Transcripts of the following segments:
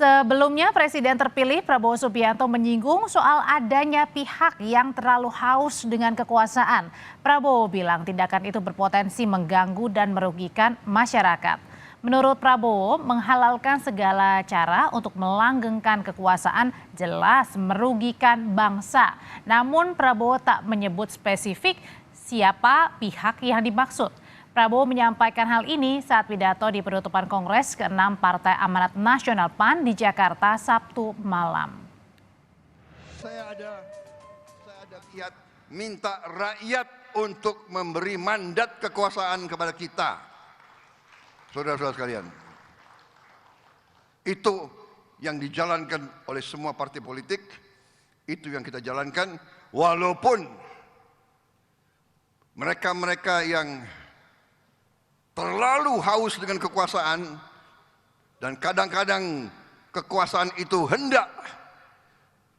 Sebelumnya, Presiden terpilih Prabowo Subianto menyinggung soal adanya pihak yang terlalu haus dengan kekuasaan. Prabowo bilang tindakan itu berpotensi mengganggu dan merugikan masyarakat. Menurut Prabowo, menghalalkan segala cara untuk melanggengkan kekuasaan jelas merugikan bangsa. Namun Prabowo tak menyebut spesifik siapa pihak yang dimaksud. Prabowo menyampaikan hal ini saat pidato di penutupan Kongres ke-6 Partai Amanat Nasional PAN di Jakarta Sabtu malam. Saya ada kiat minta rakyat untuk memberi mandat kekuasaan kepada kita. Saudara-saudara sekalian, itu yang dijalankan oleh semua partai politik, itu yang kita jalankan, walaupun mereka-mereka yang terlalu haus dengan kekuasaan dan kadang-kadang kekuasaan itu hendak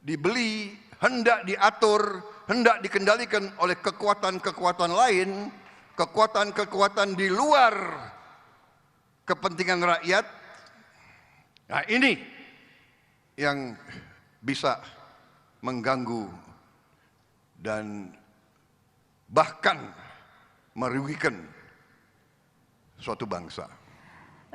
dibeli, hendak diatur, hendak dikendalikan oleh kekuatan-kekuatan lain, kekuatan-kekuatan di luar kepentingan rakyat. Nah, ini yang bisa mengganggu dan bahkan merugikan suatu bangsa.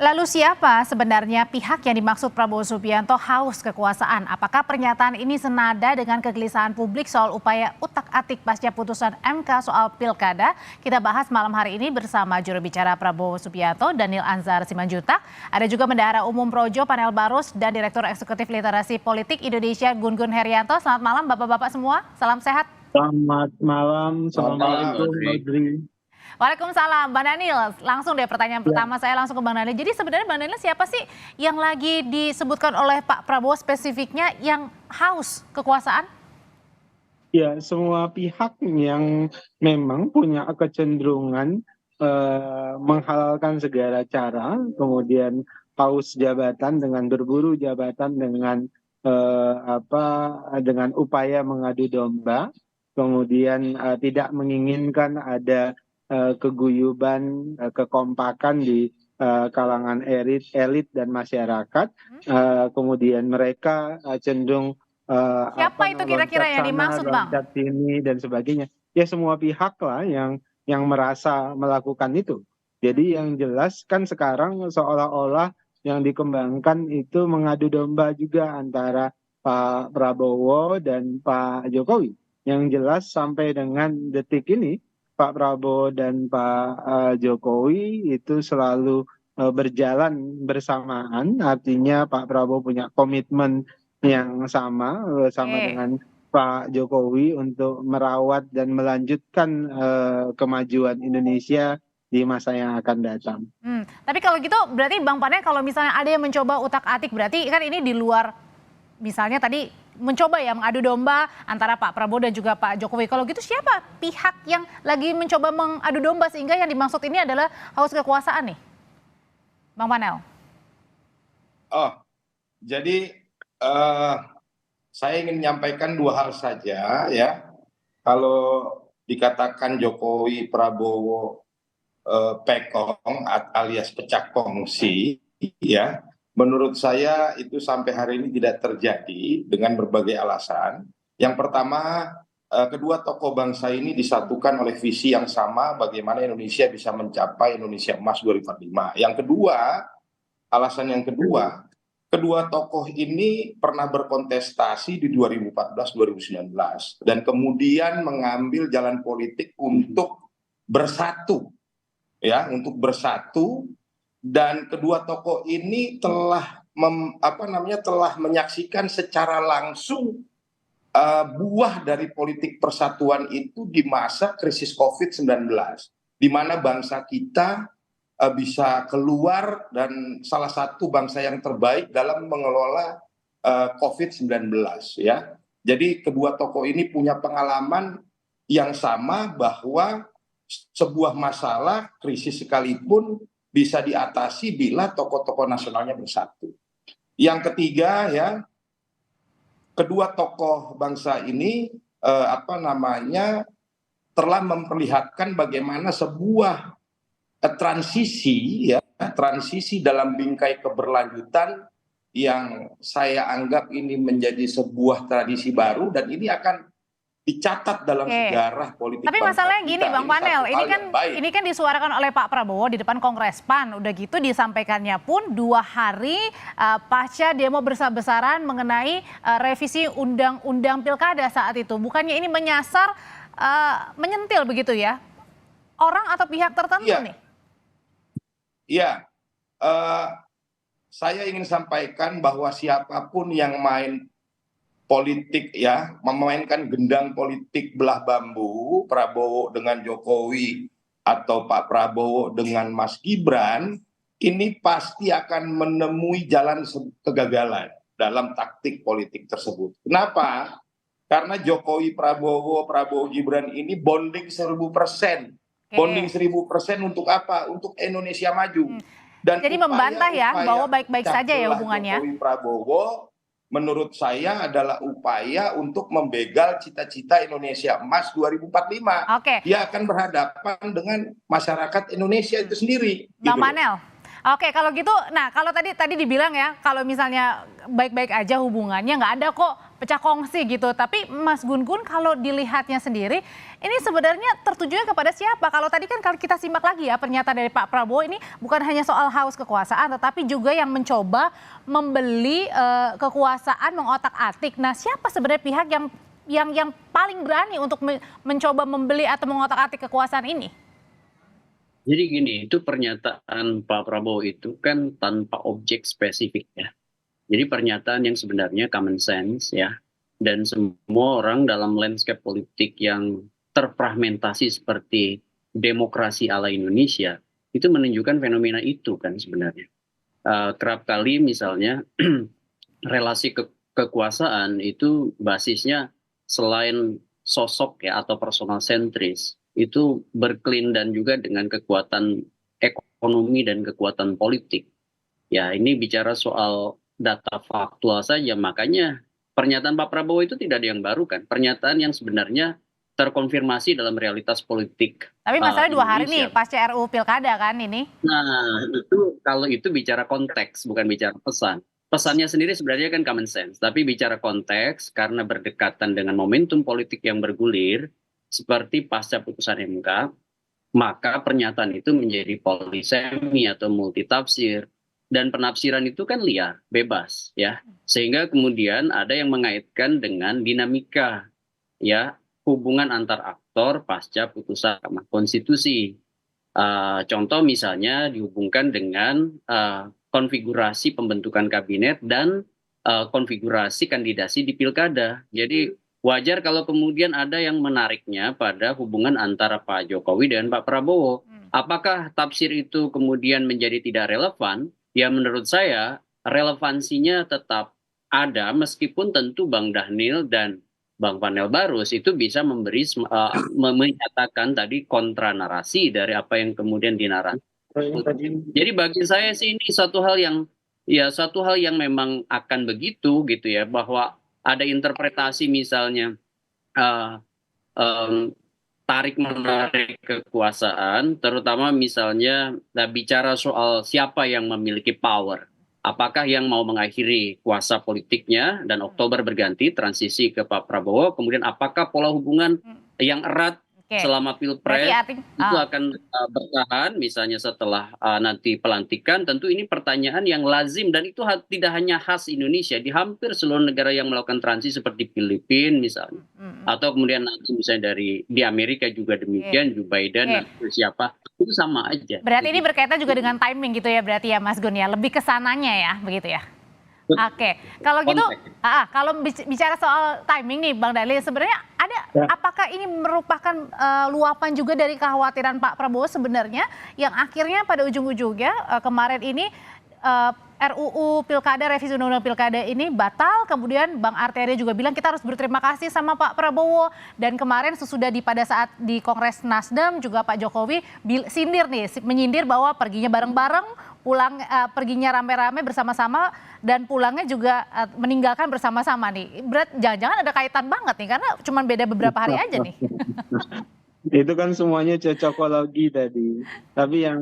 Lalu siapa sebenarnya pihak yang dimaksud Prabowo Subianto haus kekuasaan? Apakah pernyataan ini senada dengan kegelisahan publik soal upaya utak-atik pasca putusan MK soal pilkada? Kita bahas malam hari ini bersama juru bicara Prabowo Subianto, Daniel Anzar Simanjuntak. Ada juga Bendahara Umum Projo Panel Barus dan Direktur Eksekutif Literasi Politik Indonesia Gun-Gun Herianto. Selamat malam Bapak-Bapak semua, salam sehat. Selamat malam, Assalamualaikum Audrey. Waalaikumsalam, Bang Daniel. Langsung deh pertanyaan pertama saya langsung ke Bang Daniel. Jadi sebenarnya Bang Daniel siapa sih yang lagi disebutkan oleh Pak Prabowo spesifiknya yang haus kekuasaan? Ya, semua pihak yang memang punya kecenderungan menghalalkan segala cara, kemudian haus jabatan dengan berburu jabatan dengan dengan upaya mengadu domba, kemudian tidak menginginkan ada keguyuban, kekompakan di kalangan elit dan masyarakat. Kemudian mereka cenderung siapa itu kira-kira yang dimaksud, Bang? loncat sini dan sebagainya. Ya semua pihak lah yang merasa melakukan itu. Jadi yang jelas kan sekarang seolah-olah yang dikembangkan itu mengadu domba juga antara Pak Prabowo dan Pak Jokowi. Yang jelas sampai dengan detik ini Pak Prabowo dan Pak Jokowi itu selalu berjalan bersamaan, artinya Pak Prabowo punya komitmen yang sama dengan Pak Jokowi untuk merawat dan melanjutkan kemajuan Indonesia di masa yang akan datang. Tapi kalau gitu berarti Bang Panel kalau misalnya ada yang mencoba utak-atik berarti kan ini di luar misalnya tadi mencoba ya mengadu domba antara Pak Prabowo dan juga Pak Jokowi. Kalau gitu siapa pihak yang lagi mencoba mengadu domba sehingga yang dimaksud ini adalah haus kekuasaan nih? Bang Panel. Oh, jadi saya ingin menyampaikan dua hal saja ya. Kalau dikatakan Jokowi Prabowo pekong alias pecah kongsi ya. Menurut saya itu sampai hari ini tidak terjadi dengan berbagai alasan. Yang pertama, kedua tokoh bangsa ini disatukan oleh visi yang sama bagaimana Indonesia bisa mencapai Indonesia Emas 2045. Yang kedua, alasan yang kedua, kedua tokoh ini pernah berkontestasi di 2014-2019 dan kemudian mengambil jalan politik untuk bersatu, ya, untuk bersatu. Dan kedua tokoh ini telah menyaksikan secara langsung buah dari politik persatuan itu di masa krisis COVID-19, di mana bangsa kita bisa keluar dan salah satu bangsa yang terbaik dalam mengelola COVID-19 ya. Jadi kedua tokoh ini punya pengalaman yang sama bahwa sebuah masalah krisis sekalipun bisa diatasi bila tokoh-tokoh nasionalnya bersatu. Yang ketiga ya, kedua tokoh bangsa ini telah memperlihatkan bagaimana sebuah transisi dalam bingkai keberlanjutan yang saya anggap ini menjadi sebuah tradisi baru dan ini akan dicatat dalam sejarah politik. Tapi masalahnya gini Bang Panel, ini kan disuarakan oleh Pak Prabowo di depan Kongres PAN, udah gitu disampaikannya pun 2 hari pasca demo besar-besaran mengenai revisi undang-undang pilkada saat itu. Bukannya ini menyasar, menyentil begitu ya, orang atau pihak tertentu nih? Iya, saya ingin sampaikan bahwa siapapun yang main politik ya, memainkan gendang politik belah bambu, Prabowo dengan Jokowi atau Pak Prabowo dengan Mas Gibran, ini pasti akan menemui jalan kegagalan dalam taktik politik tersebut. Kenapa? Karena Jokowi Prabowo, Prabowo Gibran ini bonding 1000%. Bonding 1000% untuk apa? Untuk Indonesia maju. Dan jadi membantah ya bahwa baik-baik saja ya hubungannya. Jokowi Prabowo menurut saya adalah upaya untuk membegal cita-cita Indonesia Emas 2045. Dia akan berhadapan dengan masyarakat Indonesia itu sendiri. Bang Panel. Oke, kalau gitu, nah kalau tadi dibilang ya, kalau misalnya baik-baik aja hubungannya, nggak ada kok pecah kongsi gitu. Tapi Mas Gun-Gun kalau dilihatnya sendiri, ini sebenarnya tertujunya kepada siapa? Kalau tadi kan kalau kita simak lagi ya pernyataan dari Pak Prabowo ini bukan hanya soal haus kekuasaan, tetapi juga yang mencoba membeli kekuasaan, mengotak-atik. Nah, siapa sebenarnya pihak yang paling berani untuk mencoba membeli atau mengotak-atik kekuasaan ini? Jadi gini, itu pernyataan Pak Prabowo itu kan tanpa objek spesifik ya. Jadi pernyataan yang sebenarnya common sense ya. Dan semua orang dalam landscape politik yang terfragmentasi seperti demokrasi ala Indonesia, itu menunjukkan fenomena itu kan sebenarnya. Kerap kali misalnya relasi kekuasaan itu basisnya selain sosok ya atau personal sentris, itu berkelindan juga dengan kekuatan ekonomi dan kekuatan politik. Ya, ini bicara soal data faktual saja, makanya pernyataan Pak Prabowo itu tidak ada yang baru kan. Pernyataan yang sebenarnya terkonfirmasi dalam realitas politik. Tapi masalahnya 2 hari nih pasca RUU Pilkada kan ini. Nah, itu kalau itu bicara konteks, bukan bicara pesan. Pesannya sendiri sebenarnya kan common sense, tapi bicara konteks karena berdekatan dengan momentum politik yang bergulir, seperti pasca putusan MK, maka pernyataan itu menjadi polisemi atau multitafsir. Dan penafsiran itu kan liar, bebas ya. Sehingga kemudian ada yang mengaitkan dengan dinamika ya hubungan antar aktor pasca putusan Mahkamah Konstitusi. Contoh misalnya dihubungkan dengan konfigurasi pembentukan kabinet dan konfigurasi kandidasi di pilkada. Jadi wajar kalau kemudian ada yang menariknya pada hubungan antara Pak Jokowi dan Pak Prabowo. Apakah tafsir itu kemudian menjadi tidak relevan? Ya menurut saya relevansinya tetap ada meskipun tentu Bang Dhanil dan Bang Panel Barus itu bisa menyatakan tadi kontra narasi dari apa yang kemudian dinarasi. Jadi bagi saya sih ini satu hal yang memang akan begitu gitu ya, bahwa ada interpretasi misalnya tarik menarik kekuasaan, terutama misalnya bicara soal siapa yang memiliki power. Apakah yang mau mengakhiri kuasa politiknya dan Oktober berganti transisi ke Pak Prabowo, kemudian apakah pola hubungan yang erat selama Pilpres itu akan bertahan misalnya setelah nanti pelantikan. Tentu ini pertanyaan yang lazim dan itu tidak hanya khas Indonesia, di hampir seluruh negara yang melakukan transisi seperti Filipina misalnya, atau kemudian nanti misalnya di Amerika juga demikian, Joe Biden atau siapa, itu sama aja. Berarti ini berkaitan juga dengan timing gitu ya, berarti ya Mas Gun ya, lebih ke sananya ya begitu ya. Oke, kalau gitu, kalau bicara soal timing nih Bang Dhanil, sebenarnya apakah ini merupakan luapan juga dari kekhawatiran Pak Prabowo sebenarnya yang akhirnya pada ujung-ujungnya kemarin ini RUU Pilkada, revisi Undang-Undang Pilkada ini batal, kemudian Bang Arteria juga bilang kita harus berterima kasih sama Pak Prabowo, dan kemarin sesudah pada saat di Kongres Nasdem juga Pak Jokowi menyindir bahwa perginya bareng-bareng, perginya rame-rame bersama-sama dan pulangnya juga meninggalkan bersama-sama nih. Jangan-jangan ada kaitan banget nih karena cuma beda beberapa hari aja nih. Itu kan semuanya cocokologi tadi. Tapi yang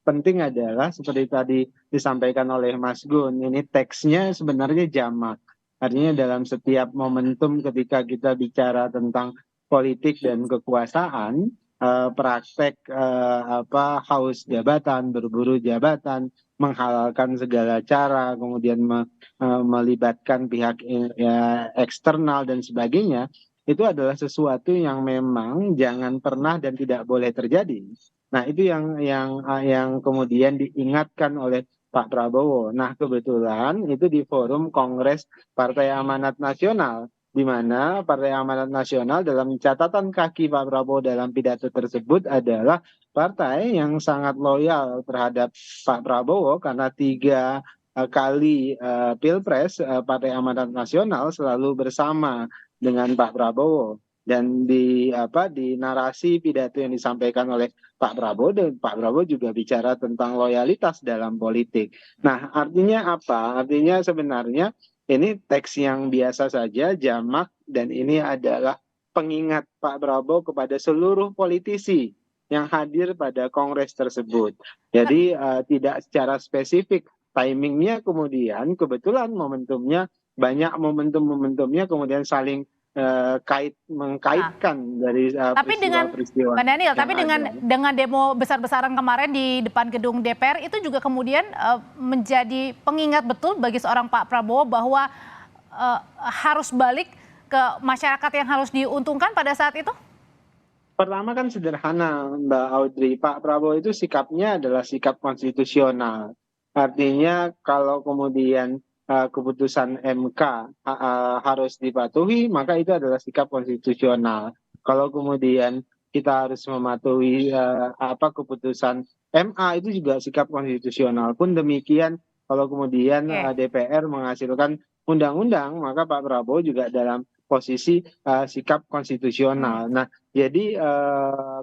penting adalah seperti tadi disampaikan oleh Mas Gun, ini teksnya sebenarnya jamak. Artinya dalam setiap momentum ketika kita bicara tentang politik dan kekuasaan, praktek haus jabatan, berburu jabatan, menghalalkan segala cara, kemudian melibatkan pihak eksternal dan sebagainya, itu adalah sesuatu yang memang jangan pernah dan tidak boleh terjadi. Nah, itu yang kemudian diingatkan oleh Pak Prabowo. Nah, kebetulan itu di forum Kongres Partai Amanat Nasional, di mana Partai Amanat Nasional dalam catatan kaki Pak Prabowo dalam pidato tersebut adalah partai yang sangat loyal terhadap Pak Prabowo karena 3 kali Pilpres Partai Amanat Nasional selalu bersama dengan Pak Prabowo. Dan di narasi pidato yang disampaikan oleh Pak Prabowo, dan Pak Prabowo juga bicara tentang loyalitas dalam politik. Nah, artinya apa? Artinya sebenarnya ini teks yang biasa saja, jamak, dan ini adalah pengingat Pak Prabowo kepada seluruh politisi yang hadir pada kongres tersebut. Jadi tidak secara spesifik timingnya, kemudian kebetulan momentumnya banyak, momentumnya kemudian saling mengkaitkan dari Tapi dengan peristiwa-peristiwa Mbak Daniel, yang tapi ada. dengan demo besar-besaran kemarin di depan gedung DPR itu juga kemudian menjadi pengingat betul bagi seorang Pak Prabowo bahwa harus balik ke masyarakat yang harus diuntungkan pada saat itu? Pertama kan sederhana, Mbak Audrey. Pak Prabowo itu sikapnya adalah sikap konstitusional. Artinya kalau kemudian keputusan MK harus dipatuhi, maka itu adalah sikap konstitusional. Kalau kemudian kita harus mematuhi keputusan MA, itu juga sikap konstitusional. Pun demikian, kalau kemudian DPR menghasilkan undang-undang, maka Pak Prabowo juga dalam posisi sikap konstitusional. Nah, jadi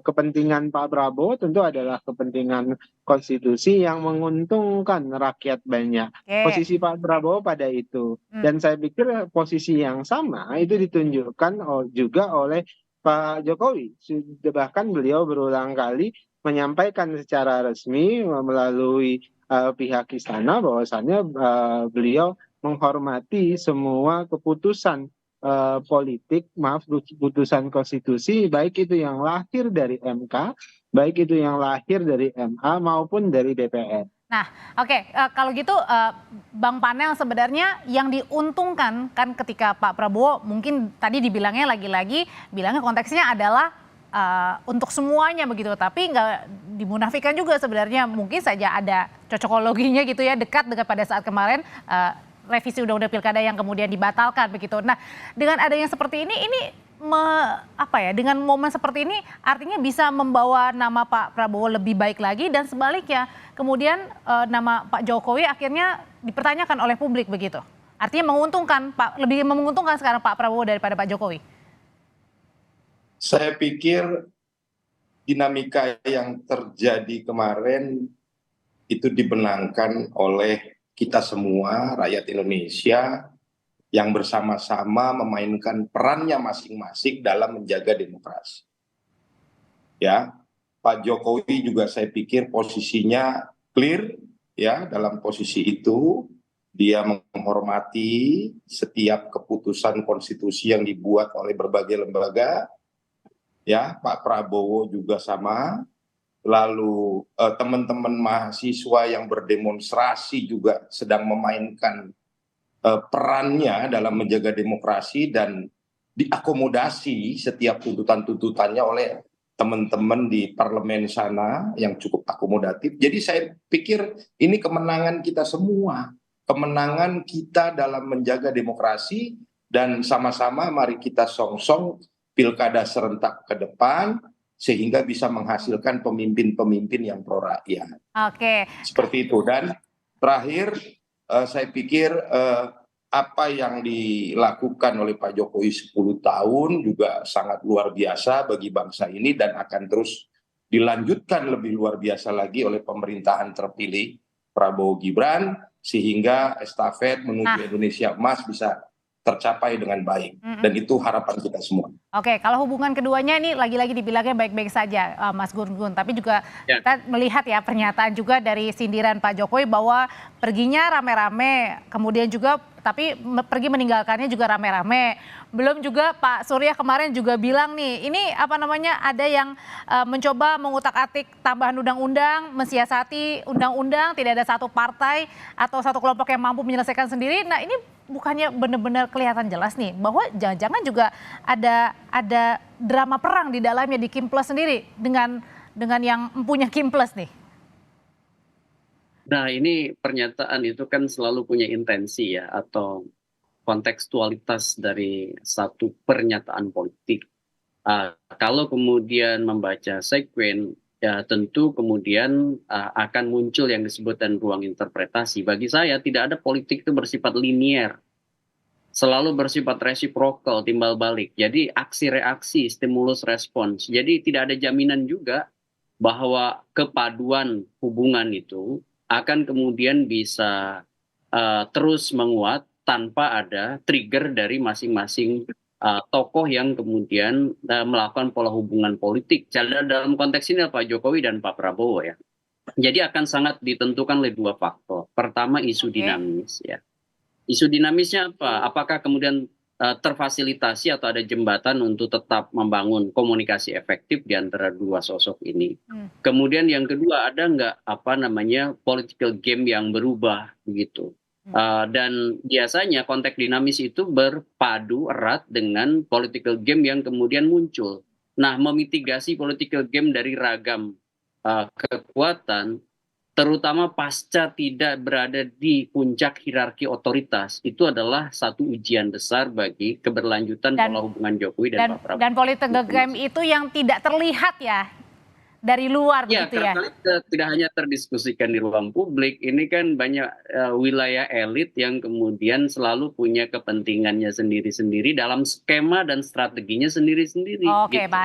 kepentingan Pak Prabowo tentu adalah kepentingan konstitusi yang menguntungkan rakyat banyak. Posisi Pak Prabowo pada itu. Dan saya pikir posisi yang sama itu ditunjukkan juga oleh Pak Jokowi. Bahkan beliau berulang kali menyampaikan secara resmi melalui pihak istana bahwasannya beliau menghormati semua keputusan politik, putusan konstitusi, baik itu yang lahir dari MK, baik itu yang lahir dari MA maupun dari DPR. Nah, oke, kalau gitu Bang Panel, sebenarnya yang diuntungkan kan ketika Pak Prabowo mungkin tadi dibilangnya lagi-lagi bilangnya konteksnya adalah untuk semuanya begitu, tapi nggak dimunafikan juga sebenarnya, mungkin saja ada cocokologinya gitu ya, dekat dengan pada saat kemarin revisi undang-undang pilkada yang kemudian dibatalkan begitu. Nah, dengan adanya seperti ini dengan momen seperti ini artinya bisa membawa nama Pak Prabowo lebih baik lagi, dan sebaliknya kemudian nama Pak Jokowi akhirnya dipertanyakan oleh publik begitu. Artinya lebih menguntungkan sekarang Pak Prabowo daripada Pak Jokowi. Saya pikir dinamika yang terjadi kemarin itu dibenangkan oleh kita semua, rakyat Indonesia, yang bersama-sama memainkan perannya masing-masing dalam menjaga demokrasi. Ya, Pak Jokowi juga saya pikir posisinya clear, ya, dalam posisi itu dia menghormati setiap keputusan konstitusi yang dibuat oleh berbagai lembaga. Ya, Pak Prabowo juga sama. Lalu teman-teman mahasiswa yang berdemonstrasi juga sedang memainkan perannya dalam menjaga demokrasi dan diakomodasi setiap tuntutan-tuntutannya oleh teman-teman di parlemen sana yang cukup akomodatif. Jadi saya pikir ini kemenangan kita semua, kemenangan kita dalam menjaga demokrasi, dan sama-sama mari kita song-song pilkada serentak ke depan sehingga bisa menghasilkan pemimpin-pemimpin yang pro rakyat. Oke. Seperti itu. Dan terakhir saya pikir apa yang dilakukan oleh Pak Jokowi 10 tahun juga sangat luar biasa bagi bangsa ini, dan akan terus dilanjutkan lebih luar biasa lagi oleh pemerintahan terpilih Prabowo Gibran, sehingga estafet menuju Indonesia Emas bisa tercapai dengan baik. Dan itu harapan kita semua. Oke, kalau hubungan keduanya ini lagi-lagi dibilangnya baik-baik saja, Mas Gun-Gun. Tapi juga kita melihat ya pernyataan juga dari sindiran Pak Jokowi bahwa perginya rame-rame, kemudian juga tapi pergi meninggalkannya juga rame-rame. Belum juga Pak Surya kemarin juga bilang nih, ini apa namanya ada yang mencoba mengutak-atik tambahan undang-undang, mensiasati undang-undang, tidak ada satu partai atau satu kelompok yang mampu menyelesaikan sendiri. Nah ini bukannya benar-benar kelihatan jelas nih bahwa jangan-jangan juga ada drama perang di dalamnya di Kim Plus sendiri dengan yang punya Kim Plus nih. Nah, ini pernyataan itu kan selalu punya intensi ya, atau kontekstualitas dari satu pernyataan politik. Kalau kemudian membaca sekuen, ya tentu kemudian akan muncul yang disebutkan ruang interpretasi. Bagi saya tidak ada politik itu bersifat linier, selalu bersifat resiprokal, timbal balik. Jadi aksi-reaksi, stimulus respons. Jadi tidak ada jaminan juga bahwa kepaduan hubungan itu akan kemudian bisa terus menguat tanpa ada trigger dari masing-masing tokoh yang kemudian melakukan pola hubungan politik. Dalam konteks ini Pak Jokowi dan Pak Prabowo ya. Jadi akan sangat ditentukan oleh dua faktor. Pertama isu dinamis ya. Isu dinamisnya apa? Apakah kemudian terfasilitasi atau ada jembatan untuk tetap membangun komunikasi efektif di antara dua sosok ini. Kemudian yang kedua, ada nggak political game yang berubah begitu. Dan biasanya konteks dinamis itu berpadu erat dengan political game yang kemudian muncul. Nah, memitigasi political game dari ragam kekuatan, terutama pasca tidak berada di puncak hierarki otoritas, itu adalah satu ujian besar bagi keberlanjutan pola hubungan Jokowi dan Pak Prabowo. Dan political game itu yang tidak terlihat ya dari luar begitu ya. Tidak hanya terdiskusikan di ruang publik, ini kan banyak wilayah elit yang kemudian selalu punya kepentingannya sendiri-sendiri dalam skema dan strateginya sendiri-sendiri. Oke, gitu.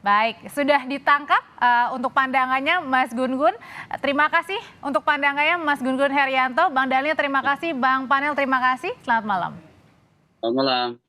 Baik, sudah ditangkap untuk pandangannya Mas Gun-Gun. Terima kasih untuk pandangannya Mas Gun-Gun Herianto. Bang Daniel terima kasih, Bang Panel terima kasih. Selamat malam. Selamat malam.